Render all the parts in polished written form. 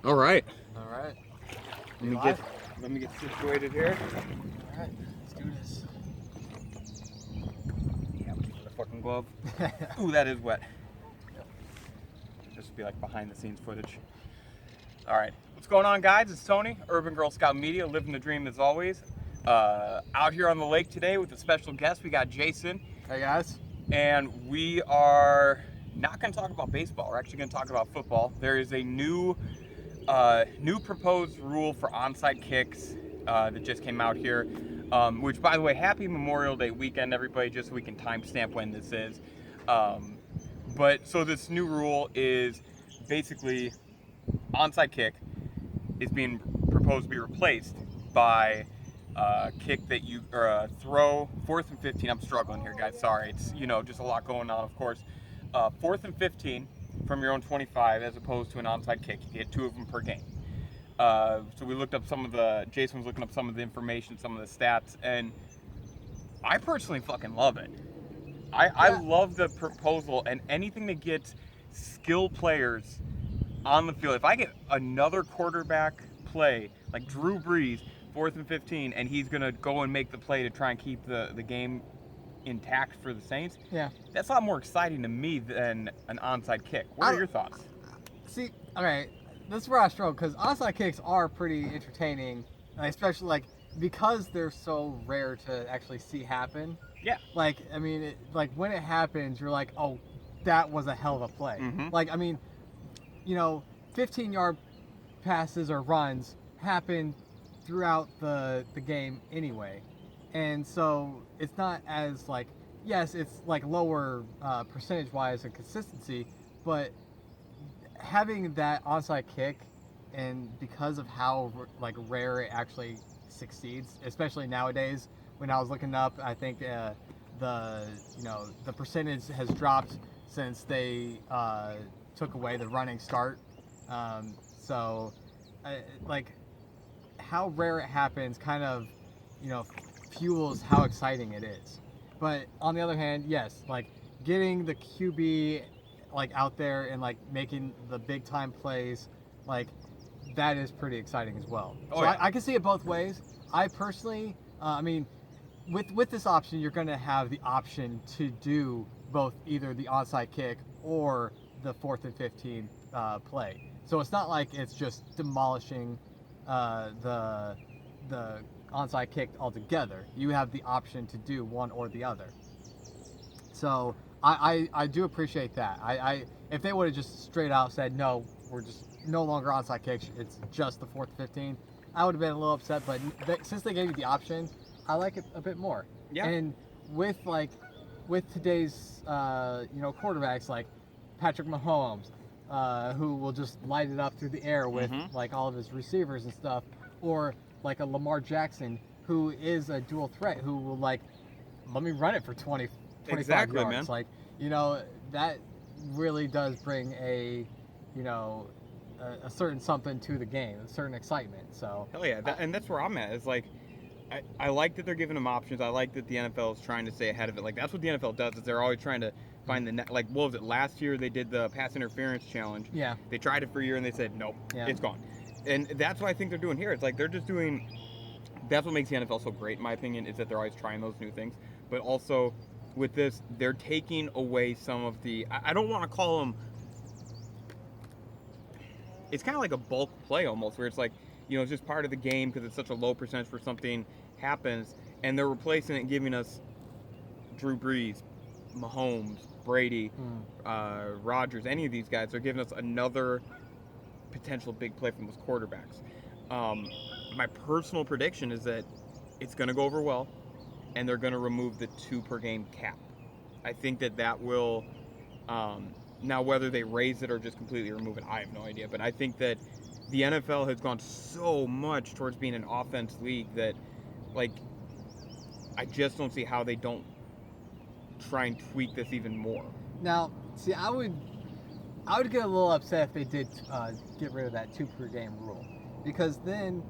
All right. All right. Let me get situated here. All right. Let's do this. Yeah, I'm keeping the fucking glove. Ooh, that is wet. This would be like behind the scenes footage. All right. What's going on, guys? It's Tony, Urban Girl Scout Media, living the dream as always. Out here on the lake today with a special guest. We got Jason. Hey guys. And we are not going to talk about baseball. We're actually going to talk about football. There is a new proposed rule for onside kicks that just came out here. Which, by the way, happy Memorial Day weekend, everybody, just so we can timestamp when this is. But so this new rule is basically onside kick is being proposed to be replaced by kick that you or throw 4th and 15. I'm struggling here, guys. Sorry, it's just a lot going on, of course. 4th and 15 from your own 25, as opposed to an onside kick. You get 2 of them per game. So we looked up Jason was looking up some of the information, some of the stats, and I personally fucking love it. I love the proposal and anything that gets skilled players on the field. If I get another quarterback play like Drew Brees, 4th and 15, and he's gonna go and make the play to try and keep the game intact for the Saints. Yeah. That's a lot more exciting to me than an onside kick. What are your thoughts? See, okay, this is where I struggle because onside kicks are pretty entertaining, especially because they're so rare to actually see happen. Yeah. When it happens, you're like, oh, that was a hell of a play. Mm-hmm. 15-yard passes or runs happen throughout the game anyway, and so it's not as yes, it's lower percentage wise and consistency, but having that onside kick, and because of how rare it actually succeeds, especially nowadays. When I was looking up, I think the percentage has dropped since they took away the running start. How rare it happens kind of, fuels how exciting it is. But on the other hand, yes, getting the QB out there and making the big time plays, that is pretty exciting as well. I can see it both ways. I personally, with this option, you're going to have the option to do both either the onside kick or the 4th and 15 play. So it's not like it's just demolishing the onside kick altogether. You have the option to do one or the other. So I do appreciate that. If they would have just straight out said, no, we're just no longer onside kicks, it's just the 4th and 15, I would have been a little upset. But since they gave you the option, I like it a bit more. Yeah. And with today's quarterbacks like Patrick Mahomes, who will just light it up through the air with all of his receivers and stuff, or a Lamar Jackson, who is a dual threat, who will let me run it for 20, 25 exactly, yards. Man. That really does bring a certain something to the game, a certain excitement. So hell yeah, and that's where I'm at. It's I like that they're giving them options. I like that the NFL is trying to stay ahead of it. That's what the NFL does, is they're always trying to find the what was it, last year they did the pass interference challenge. Yeah. They tried it for a year and they said nope, it's gone. And that's what I think they're doing here. It's they're just doing. That's what makes the NFL so great, in my opinion, is that they're always trying those new things. But also with this, they're taking away some of the. I don't want to call them. It's kind of like a bulk play almost, where it's it's just part of the game because it's such a low percentage for something happens, and they're replacing it and giving us Drew Brees, Mahomes, Brady, Rodgers, any of these guys. They're giving us another potential big play from those quarterbacks. My personal prediction is that it's going to go over well, and they're going to remove the 2 per game cap. I think that will. Now, whether they raise it or just completely remove it, I have no idea. But I think that the NFL has gone so much towards being an offense league that, I just don't see how they don't try and tweak this even more. Now, see, I would get a little upset if they did get rid of that 2 per game rule, because then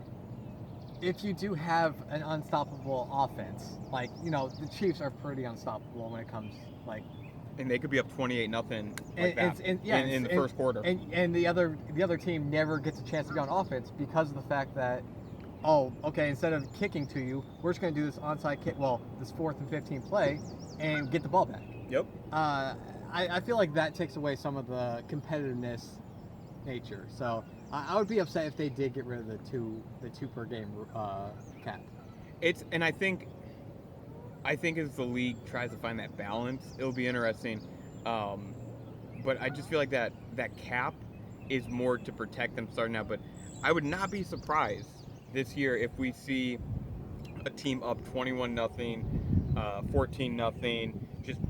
if you do have an unstoppable offense, the Chiefs are pretty unstoppable when it comes And they could be up 28-0 like And, that in the and, first quarter. and the other team never gets a chance to be on offense because of the fact that, oh, okay, instead of kicking to you, we're just going to do this onside kick, this 4th and 15 play, and get the ball back. Yep. I feel like that takes away some of the competitiveness nature. So I would be upset if they did get rid of the two per game cap. And I think as the league tries to find that balance, it'll be interesting. But I just feel like that cap is more to protect them starting out. But I would not be surprised this year if we see a team up 21-0, 14-0, just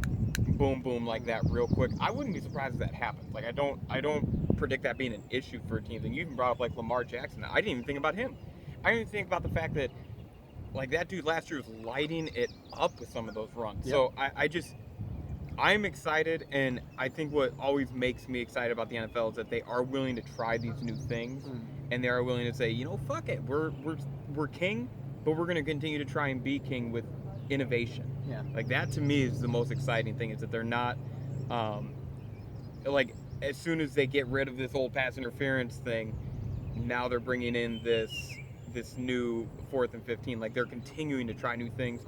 boom, boom like that real quick. I wouldn't be surprised if that happens. Like I don't predict that being an issue for teams. And you even brought up like Lamar Jackson. I didn't even think about him. I didn't even think about the fact that like that dude last year was lighting it up with some of those runs. Yep. So I'm excited, and I think what always makes me excited about the NFL is that they are willing to try these new things, and they are willing to say, fuck it, we're king, but we're going to continue to try and be king with innovation. Yeah. Like that to me is the most exciting thing, is that they're not like as soon as they get rid of this old pass interference thing, now they're bringing in this new 4th and 15. Like they're continuing to try new things,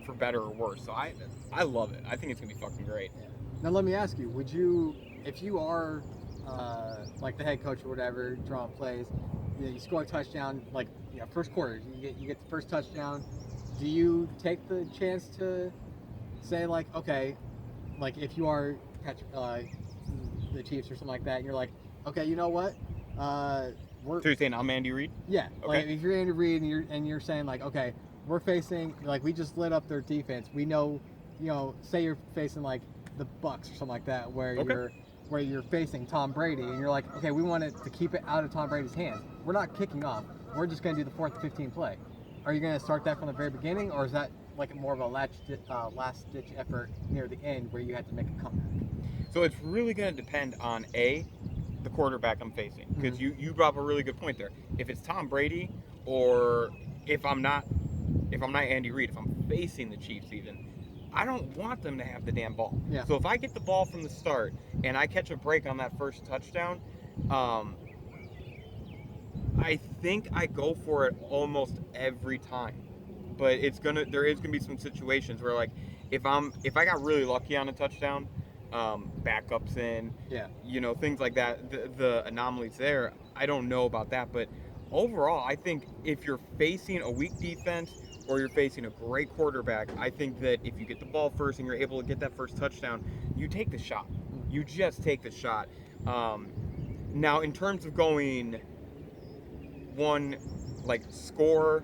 for better or worse. So I love it. I think it's gonna be fucking great. Yeah. Now let me ask you: would you, if you are like the head coach or whatever, drawing plays, you score a touchdown, like first quarter, you get the first touchdown. Do you take the chance to say like, okay, like if you are the Chiefs or something like that, and you're like, okay, you know what? So you're saying I'm Andy Reid? Yeah. Okay. Like if you're Andy Reid and you're saying like, okay, we're facing, like, we just lit up their defense. We know, say you're facing like the Bucks or something like that, where you're facing Tom Brady, and you're like, okay, we want to keep it out of Tom Brady's hands. We're not kicking off. We're just going to do the 4th and 15 play. Are you going to start that from the very beginning, or is that like more of a last-ditch effort near the end where you have to make a comeback? So it's really going to depend on the quarterback I'm facing, because you brought up a really good point there. If it's Tom Brady, or if I'm not Andy Reid, if I'm facing the Chiefs even, I don't want them to have the damn ball. Yeah. So if I get the ball from the start and I catch a break on that first touchdown, I think I go for it almost every time. But there is gonna be some situations where, like, if I got really lucky on a touchdown, backups in, things like that, the anomalies there, I don't know about that. But overall, I think if you're facing a weak defense or you're facing a great quarterback, I think that if you get the ball first and you're able to get that first touchdown, you take the shot. You just take the shot. Now, in terms of going one, like, score,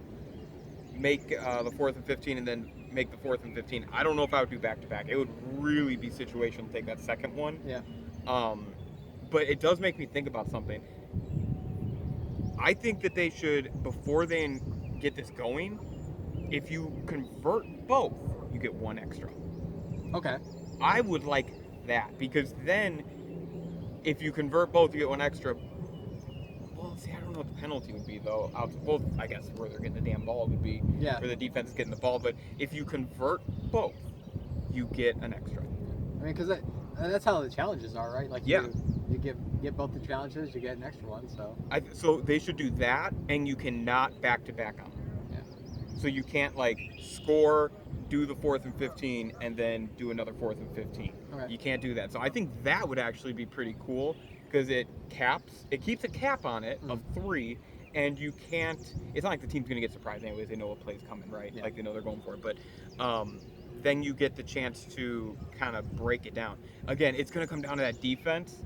make the 4th and 15, and then make the 4th and 15, I don't know if I would do back-to-back. It would really be situational to take that second one. Yeah. But it does make me think about something. I think that they should, before they get this going, if you convert both, you get one extra. Okay. I would like that, because then if you convert both, you get one extra. Well, see, I don't know what the penalty would be, though. Well, I guess where they're getting the damn ball would be where the defense is getting the ball. But if you convert both, you get an extra. I mean, because that's how the challenges are, right? Like, you get both the challenges, you get an extra one. So they should do that, and you cannot back-to-back on them. So you can't, like, score, do the 4th and 15, and then do another 4th and 15. Okay. You can't do that. So I think that would actually be pretty cool, because it keeps a cap on it of 3, and you can't, it's not like the team's going to get surprised anyways. They know what play's coming, right? Yeah. Like, they know they're going for it. But then you get the chance to kind of break it down. Again, it's going to come down to that defense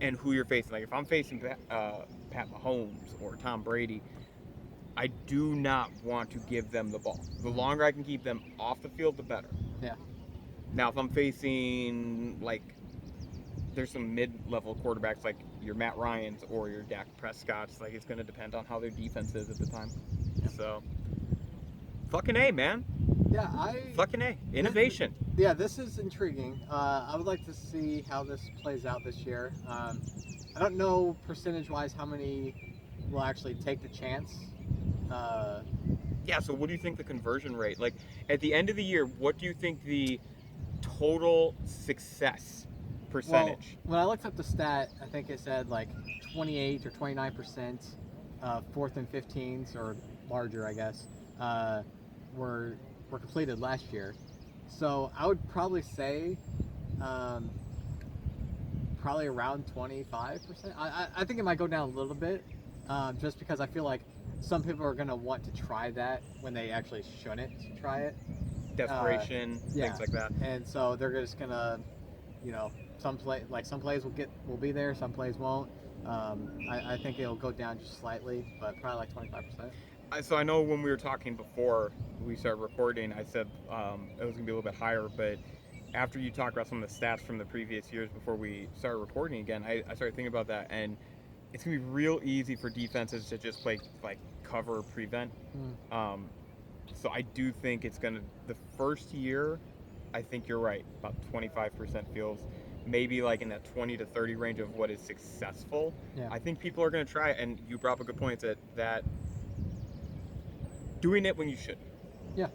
and who you're facing. Like, if I'm facing Pat Mahomes or Tom Brady, I do not want to give them the ball. The longer I can keep them off the field, the better. Yeah. Now, if I'm facing, like, there's some mid-level quarterbacks like your Matt Ryans or your Dak Prescotts, like, it's going to depend on how their defense is at the time. Yeah. So, fucking A, man. Yeah, Fucking A. Innovation. Yeah, this is intriguing. I would like to see how this plays out this year. I don't know percentage-wise how many will actually take the chance. Yeah, so what do you think the conversion rate, like, at the end of the year, what do you think the total success percentage. Well, when I looked up the stat, I think it said like 28 or 29% of 4th and 15s or larger, I guess, were completed last year. So I would probably say probably around 25%. I think it might go down a little bit, just because I feel like some people are going to want to try that when they actually shouldn't try it. Desperation, things like that. And so they're just going to, you know, some plays will be there, some plays won't. I think it'll go down just slightly, but probably like 25%. So I know when we were talking before we started recording, I said it was going to be a little bit higher, but after you talked about some of the stats from the previous years before we started recording again, I started thinking about that, and it's going to be real easy for defenses to just play like cover prevent. So I do think it's going to, the first year, I think you're right, about 25% feels maybe like in that 20 to 30 range of what is successful. Yeah. I think people are going to try it, and you brought up a good point that doing it when you shouldn't. Yeah.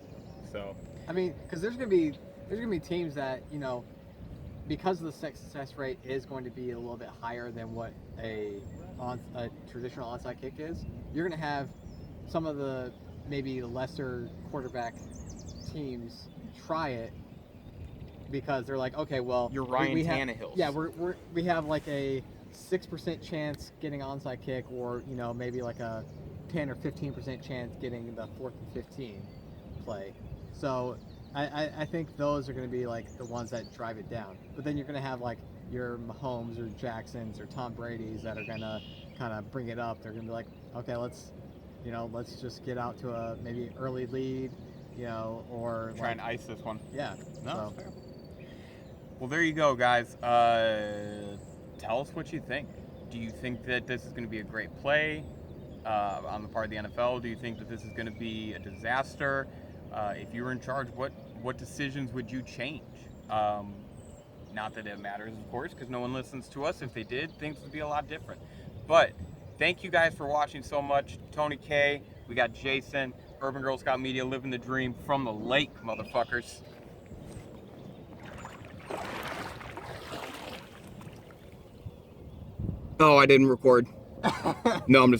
So I mean, because there's gonna be teams that, you know, because the success rate is going to be a little bit higher than what a traditional onside kick is. You're gonna have some of the maybe lesser quarterback teams try it because they're like, okay, well, you're Ryan Tannehill's. Yeah, we have like a 6% chance getting onside kick, or, you know, maybe like a 10 or 15% chance getting the 4th and 15 play. So I think those are going to be like the ones that drive it down. But then you're going to have like your Mahomes or Jacksons or Tom Brady's that are going to kind of bring it up. They're going to be like, okay, let's just get out to a maybe early lead, you know, or try and ice this one. Yeah. No, fair. Well, there you go, guys. Tell us what you think. Do you think that this is going to be a great play on the part of the NFL? Do you think that this is going to be a disaster? If you were in charge, what decisions would you change? Not that it matters, of course, because no one listens to us. If they did, things would be a lot different. But thank you guys for watching so much. Tony K, we got Jason, Urban Girl Scout Media, living the dream from the lake, motherfuckers. Oh, I didn't record. No, I'm just